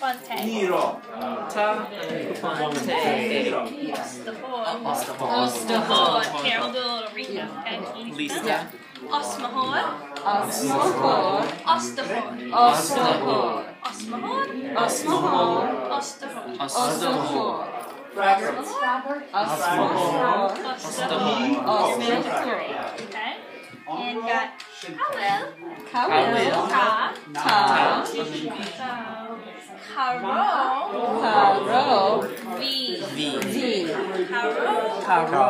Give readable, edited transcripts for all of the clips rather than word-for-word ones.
Kupante. Osterhorn. Here, I'll do a little recap, okay? Lista. Osmahorn. Osterhorn. Osterhorn. Osterhorn. Osmahorn. Osterhorn. Osterhorn. Osterhorn. Okay. And got Howell. Howell. Ka. Caro. V. V. Caro. Caro.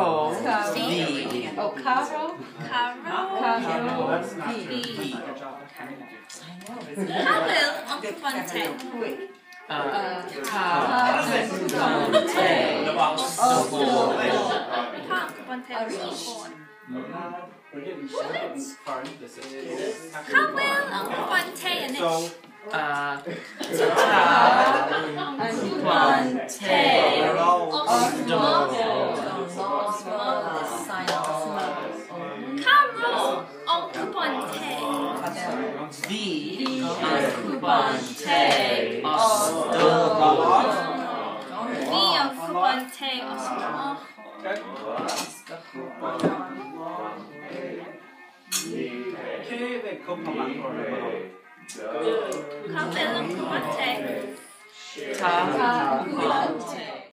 V. Oh, Caro. Caro. V. Howell. Occupante. Occupante. Osterhorn. Howell. Occupante. And it's Caro. Occupante. V. Occupante. Osterhorn. V. Occupante. Osterhorn. Howell. Occupante. Occupante.